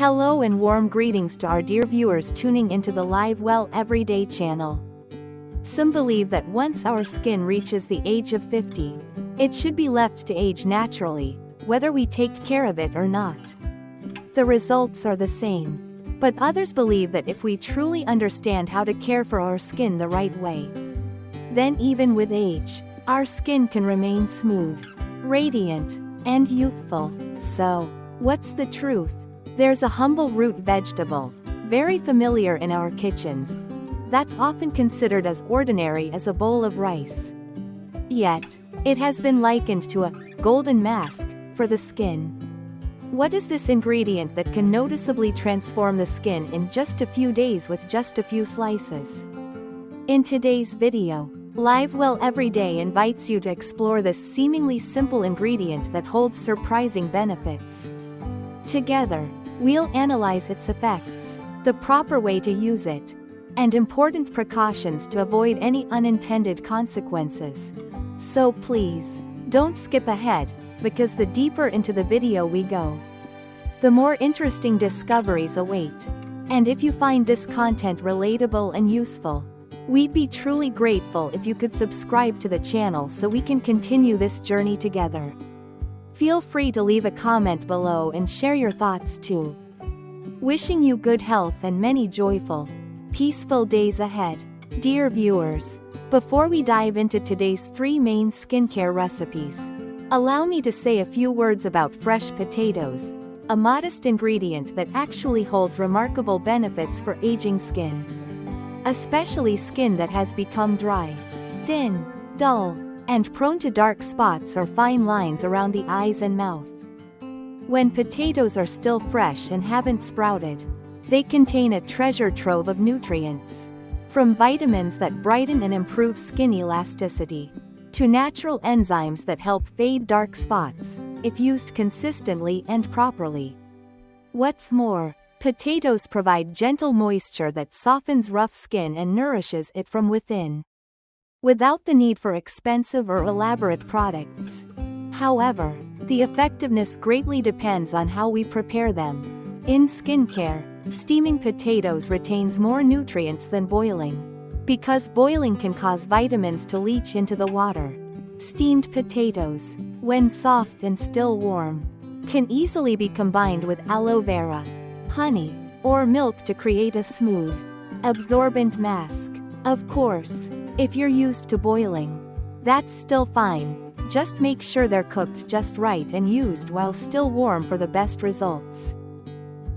Hello and warm greetings to our dear viewers tuning into the Live Well Everyday channel. Some believe that once our skin reaches the age of 50, it should be left to age naturally, whether we take care of it or not. The results are the same. But others believe that if we truly understand how to care for our skin the right way, then even with age, our skin can remain smooth, radiant, and youthful. So, what's the truth? There's a humble root vegetable, very familiar in our kitchens, that's often considered as ordinary as a bowl of rice. Yet, it has been likened to a golden mask for the skin. What is this ingredient that can noticeably transform the skin in just a few days with just a few slices? In today's video, Live Well Everyday invites you to explore this seemingly simple ingredient that holds surprising benefits. Together, we'll analyze its effects, the proper way to use it, and important precautions to avoid any unintended consequences. So please, don't skip ahead, because the deeper into the video we go, the more interesting discoveries await. And if you find this content relatable and useful, we'd be truly grateful if you could subscribe to the channel so we can continue this journey together. Feel free to leave a comment below and share your thoughts too. Wishing you good health and many joyful, peaceful days ahead. Dear viewers, before we dive into today's 3 main skincare recipes, allow me to say a few words about fresh potatoes, a modest ingredient that actually holds remarkable benefits for aging skin. Especially skin that has become dry, thin, dull, and prone to dark spots or fine lines around the eyes and mouth. When potatoes are still fresh and haven't sprouted, they contain a treasure trove of nutrients. From vitamins that brighten and improve skin elasticity, to natural enzymes that help fade dark spots, if used consistently and properly. What's more, potatoes provide gentle moisture that softens rough skin and nourishes it from within, without the need for expensive or elaborate products. However, the effectiveness greatly depends on how we prepare them. In skincare, steaming potatoes retains more nutrients than boiling, because boiling can cause vitamins to leach into the water. Steamed potatoes, when soft and still warm, can easily be combined with aloe vera, honey, or milk to create a smooth, absorbent mask. Of course, if you're used to boiling, that's still fine, just make sure they're cooked just right and used while still warm for the best results.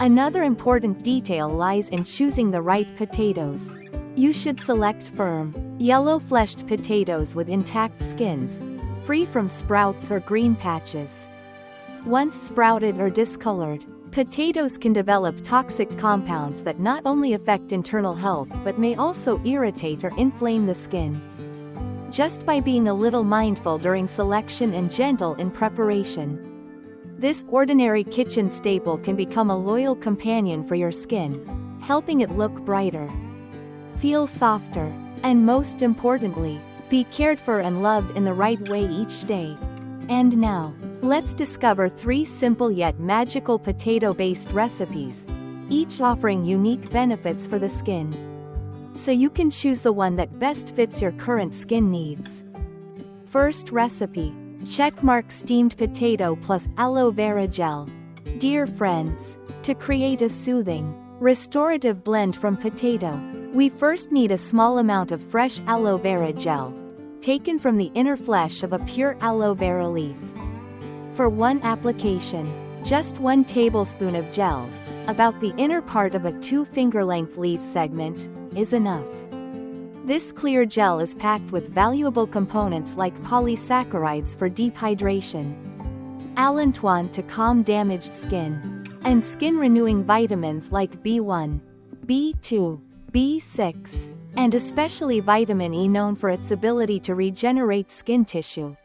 Another important detail lies in choosing the right potatoes. You should select firm, yellow-fleshed potatoes with intact skins, free from sprouts or green patches. Once sprouted or discolored, potatoes can develop toxic compounds that not only affect internal health but may also irritate or inflame the skin. Just by being a little mindful during selection and gentle in preparation, this ordinary kitchen staple can become a loyal companion for your skin, helping it look brighter, feel softer, and most importantly, be cared for and loved in the right way each day. And now, let's discover 3 simple yet magical potato-based recipes, each offering unique benefits for the skin, so you can choose the one that best fits your current skin needs. First recipe: checkmark steamed potato plus aloe vera gel. Dear friends, to create a soothing, restorative blend from potato, we first need a small amount of fresh aloe vera gel, taken from the inner flesh of a pure aloe vera leaf. For one application, just 1 tablespoon of gel, about the inner part of a 2-finger-length leaf segment, is enough. This clear gel is packed with valuable components like polysaccharides for deep hydration, allantoin to calm damaged skin, and skin-renewing vitamins like B1, B2, B6, and especially vitamin E, known for its ability to regenerate skin tissue.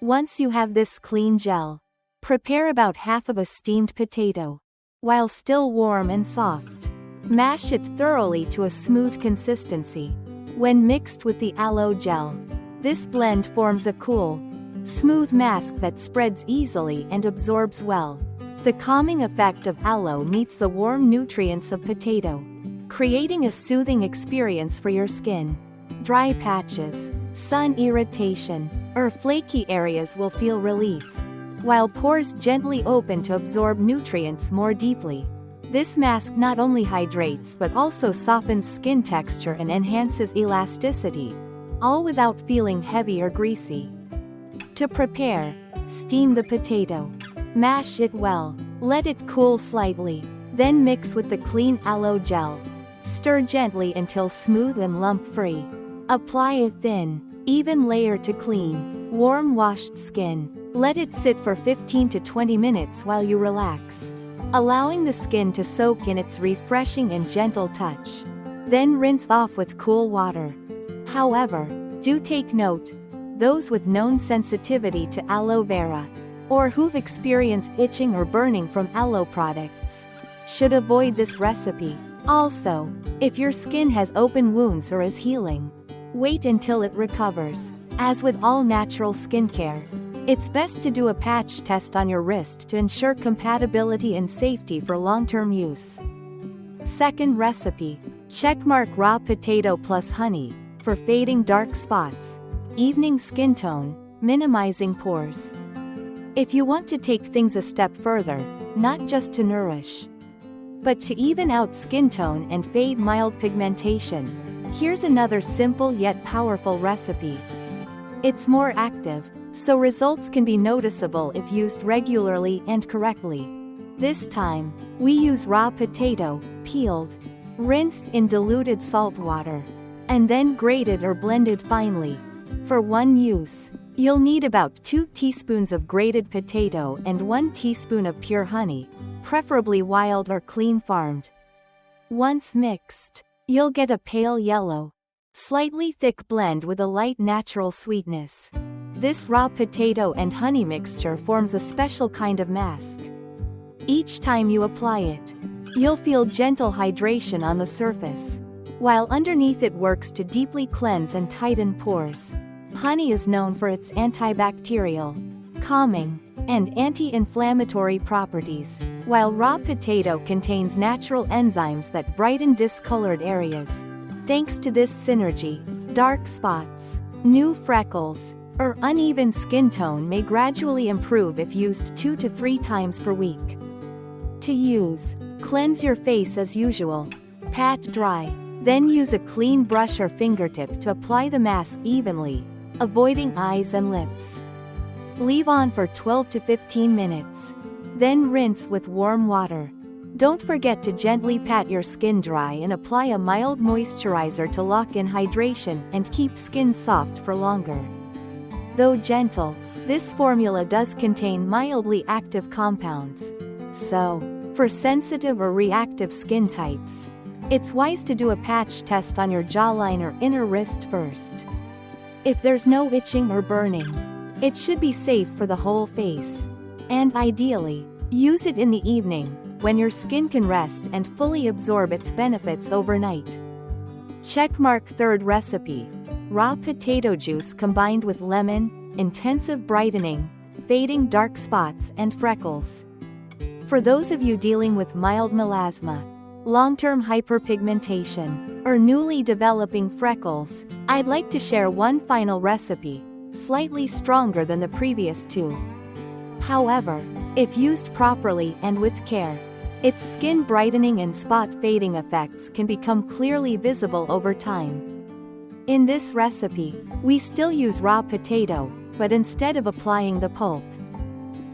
Once you have this clean gel, prepare about half of a steamed potato. While still warm and soft, mash it thoroughly to a smooth consistency. When mixed with the aloe gel, this blend forms a cool, smooth mask that spreads easily and absorbs well. The calming effect of aloe meets the warm nutrients of potato, creating a soothing experience for your skin. Dry patches, sun irritation, or flaky areas will feel relief, while pores gently open to absorb nutrients more deeply. This mask not only hydrates but also softens skin texture and enhances elasticity, all without feeling heavy or greasy. To prepare, steam the potato. Mash it well, let it cool slightly, then mix with the clean aloe gel. Stir gently until smooth and lump-free. Apply a thin, even layer to clean, warm washed skin. Let it sit for 15 to 20 minutes while you relax, allowing the skin to soak in its refreshing and gentle touch. Then rinse off with cool water. However, do take note, those with known sensitivity to aloe vera, or who've experienced itching or burning from aloe products, should avoid this recipe. Also, if your skin has open wounds or is healing, wait until it recovers. As with all natural skincare, it's best to do a patch test on your wrist to ensure compatibility and safety for long-term use. Second recipe. Checkmark raw potato plus honey, for fading dark spots, evening skin tone, minimizing pores. If you want to take things a step further, not just to nourish, but to even out skin tone and fade mild pigmentation, here's another simple yet powerful recipe. It's more active, so results can be noticeable if used regularly and correctly. This time, we use raw potato, peeled, rinsed in diluted salt water, and then grated or blended finely. For one use, you'll need about 2 teaspoons of grated potato and 1 teaspoon of pure honey, preferably wild or clean farmed. Once mixed, you'll get a pale yellow, slightly thick blend with a light natural sweetness. This raw potato and honey mixture forms a special kind of mask. Each time you apply it, you'll feel gentle hydration on the surface, while underneath it works to deeply cleanse and tighten pores. Honey is known for its antibacterial, calming, and anti-inflammatory properties, while raw potato contains natural enzymes that brighten discolored areas. Thanks to this synergy, dark spots, new freckles, or uneven skin tone may gradually improve if used 2 to 3 times per week. To use, cleanse your face as usual. Pat dry, then use a clean brush or fingertip to apply the mask evenly, avoiding eyes and lips. Leave on for 12 to 15 minutes. Then rinse with warm water. Don't forget to gently pat your skin dry and apply a mild moisturizer to lock in hydration and keep skin soft for longer. Though gentle, this formula does contain mildly active compounds. So, for sensitive or reactive skin types, it's wise to do a patch test on your jawline or inner wrist first. If there's no itching or burning, it should be safe for the whole face. And ideally, use it in the evening, when your skin can rest and fully absorb its benefits overnight. Checkmark third recipe. Raw potato juice combined with lemon, intensive brightening, fading dark spots and freckles. For those of you dealing with mild melasma, long-term hyperpigmentation, or newly developing freckles, I'd like to share one final recipe, slightly stronger than the previous two. However, if used properly and with care, its skin brightening and spot fading effects can become clearly visible over time. In this recipe, we still use raw potato, but instead of applying the pulp,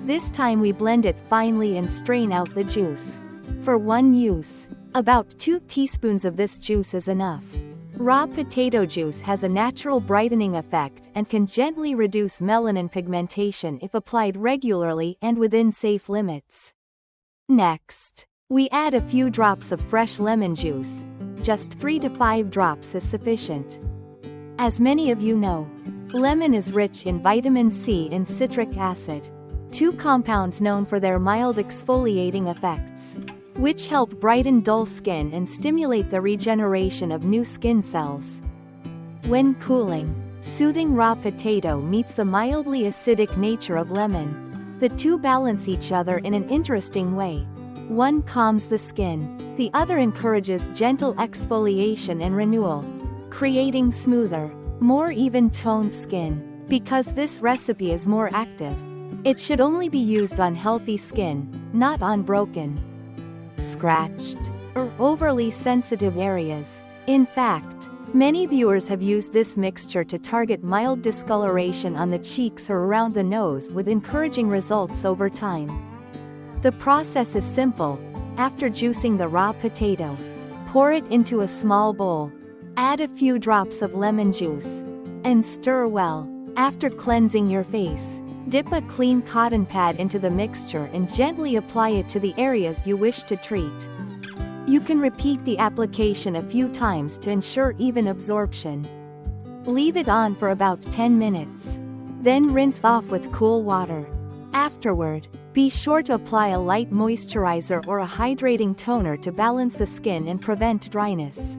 this time we blend it finely and strain out the juice. For one use, about 2 teaspoons of this juice is enough. Raw potato juice has a natural brightening effect and can gently reduce melanin pigmentation if applied regularly and within safe limits. Next, we add a few drops of fresh lemon juice. Just 3 to 5 drops is sufficient. As many of you know, lemon is rich in vitamin C and citric acid, 2 compounds known for their mild exfoliating effects, which help brighten dull skin and stimulate the regeneration of new skin cells. When cooling, soothing raw potato meets the mildly acidic nature of lemon, The two balance each other in an interesting way. One calms the skin, the other encourages gentle exfoliation and renewal, creating smoother, more even-toned skin. Because this recipe is more active, it should only be used on healthy skin, not on broken, scratched, or overly sensitive areas. In fact, many viewers have used this mixture to target mild discoloration on the cheeks or around the nose, with encouraging results over time. The process is simple. After juicing the raw potato, pour it into a small bowl. Add a few drops of lemon juice, and stir well. After cleansing your face, dip a clean cotton pad into the mixture and gently apply it to the areas you wish to treat. You can repeat the application a few times to ensure even absorption. Leave it on for about 10 minutes. Then rinse off with cool water. Afterward, be sure to apply a light moisturizer or a hydrating toner to balance the skin and prevent dryness.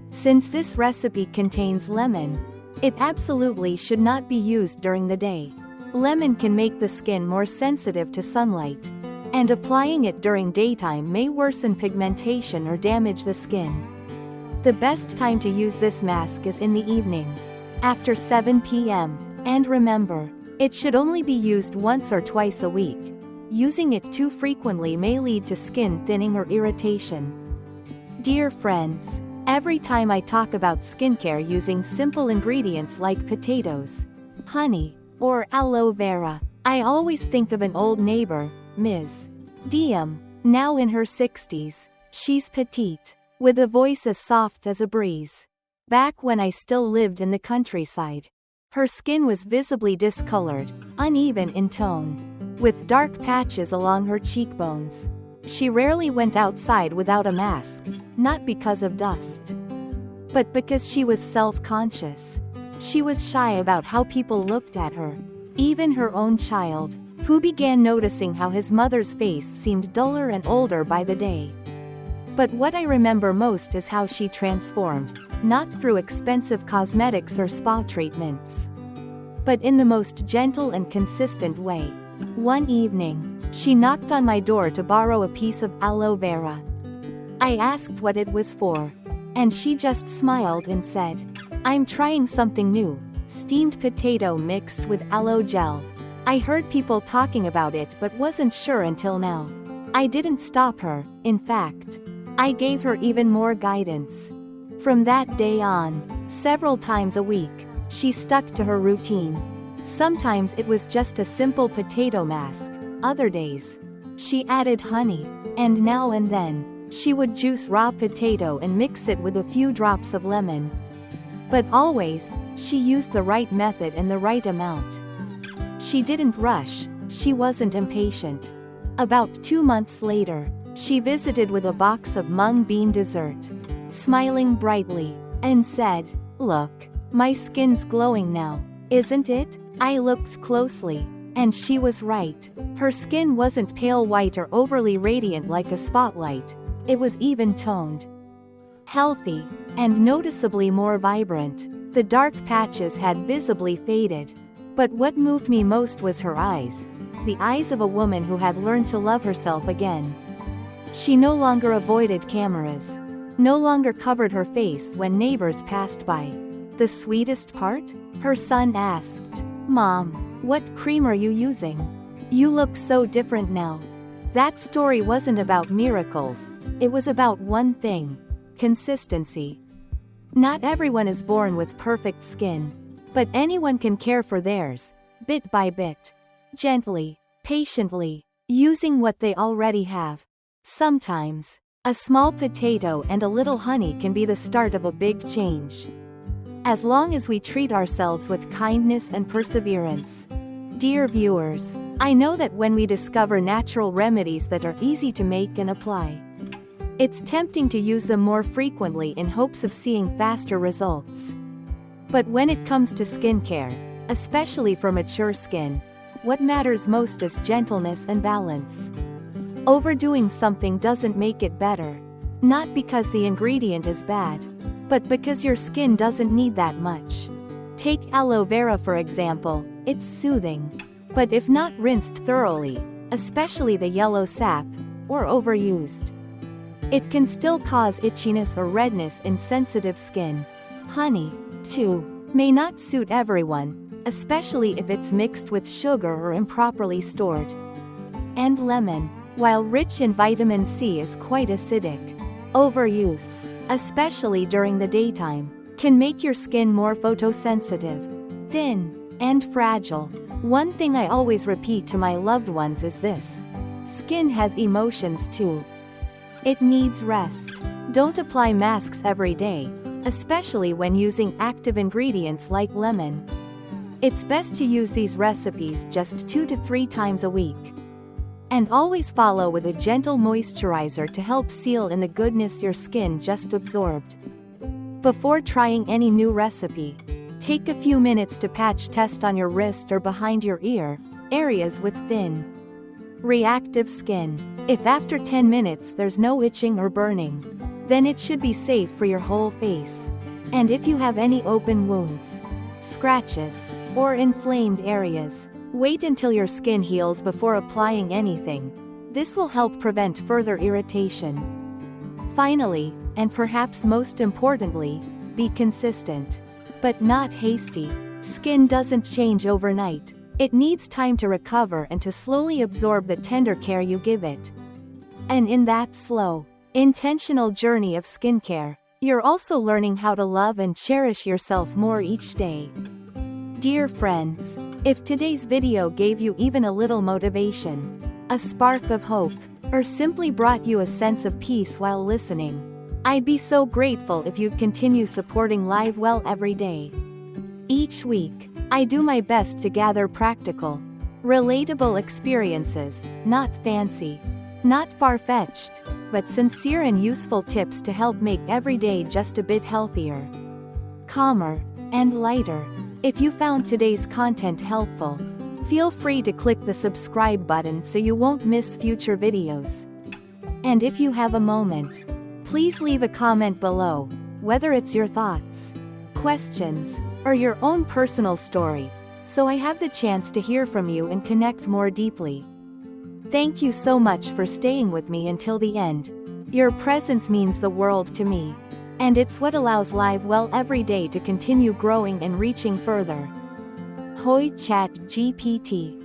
Since this recipe contains lemon, it absolutely should not be used during the day. Lemon can make the skin more sensitive to sunlight, and applying it during daytime may worsen pigmentation or damage the skin. The best time to use this mask is in the evening, after 7 p.m., and remember, it should only be used once or twice a week. Using it too frequently may lead to skin thinning or irritation. Dear friends, every time I talk about skincare using simple ingredients like potatoes, honey, or aloe vera, I always think of an old neighbor, Ms. Diem, now in her 60s. She's petite, with a voice as soft as a breeze. Back when I still lived in the countryside, her skin was visibly discolored, uneven in tone, with dark patches along her cheekbones. She rarely went outside without a mask, not because of dust, but because she was self-conscious. She was shy about how people looked at her. Even her own child, who began noticing how his mother's face seemed duller and older by the day. But what I remember most is how she transformed, not through expensive cosmetics or spa treatments, but in the most gentle and consistent way. One evening, she knocked on my door to borrow a piece of aloe vera. I asked what it was for, and she just smiled and said, "I'm trying something new, steamed potato mixed with aloe gel." I heard people talking about it but wasn't sure until now. I didn't stop her, in fact. I gave her even more guidance. From that day on, several times a week, she stuck to her routine. Sometimes it was just a simple potato mask, other days, she added honey, and now and then, she would juice raw potato and mix it with a few drops of lemon. But always, she used the right method and the right amount. She didn't rush, she wasn't impatient. About 2 months later, she visited with a box of mung bean dessert, smiling brightly, and said, "Look, my skin's glowing now, isn't it?" I looked closely, and she was right. Her skin wasn't pale white or overly radiant like a spotlight. It was even-toned, healthy, and noticeably more vibrant. The dark patches had visibly faded. But what moved me most was her eyes. The eyes of a woman who had learned to love herself again. She no longer avoided cameras, no longer covered her face when neighbors passed by. The sweetest part? Her son asked, "Mom, what cream are you using? You look so different now." That story wasn't about miracles, it was about one thing: consistency. Not everyone is born with perfect skin, but anyone can care for theirs, bit by bit, gently, patiently, using what they already have. Sometimes, a small potato and a little honey can be the start of a big change. As long as we treat ourselves with kindness and perseverance. Dear viewers, I know that when we discover natural remedies that are easy to make and apply, it's tempting to use them more frequently in hopes of seeing faster results. But when it comes to skincare, especially for mature skin, what matters most is gentleness and balance. Overdoing something doesn't make it better. Not because the ingredient is bad, but because your skin doesn't need that much. Take aloe vera for example, it's soothing, But if not rinsed thoroughly, especially the yellow sap, or overused, it can still cause itchiness or redness in sensitive skin. Honey, too, may not suit everyone, especially if it's mixed with sugar or improperly stored. And lemon, while rich in vitamin C, is quite acidic. Overuse, especially during the daytime, can make your skin more photosensitive, thin, and fragile. One thing I always repeat to my loved ones is this: skin has emotions too. It needs rest. Don't apply masks every day, especially when using active ingredients like lemon. It's best to use these recipes just 2 to 3 times a week. And always follow with a gentle moisturizer to help seal in the goodness your skin just absorbed. Before trying any new recipe, take a few minutes to patch test on your wrist or behind your ear, areas with thin, reactive skin. If after 10 minutes there's no itching or burning, then it should be safe for your whole face. And if you have any open wounds, scratches, or inflamed areas, wait until your skin heals before applying anything. This will help prevent further irritation. Finally, and perhaps most importantly, be consistent, but not hasty. Skin doesn't change overnight. It needs time to recover and to slowly absorb the tender care you give it. And in that slow, intentional journey of skincare, you're also learning how to love and cherish yourself more each day. Dear friends, if today's video gave you even a little motivation, a spark of hope, or simply brought you a sense of peace while listening, I'd be so grateful if you'd continue supporting LiveWell every day. Each week, I do my best to gather practical, relatable experiences, not fancy, not far-fetched, but sincere and useful tips to help make every day just a bit healthier, calmer, and lighter. If you found today's content helpful, feel free to click the subscribe button so you won't miss future videos. And if you have a moment, please leave a comment below, whether it's your thoughts, questions, or your own personal story, so I have the chance to hear from you and connect more deeply. Thank you so much for staying with me until the end. Your presence means the world to me, and it's what allows LiveWell every day to continue growing and reaching further. Hoi Chat GPT.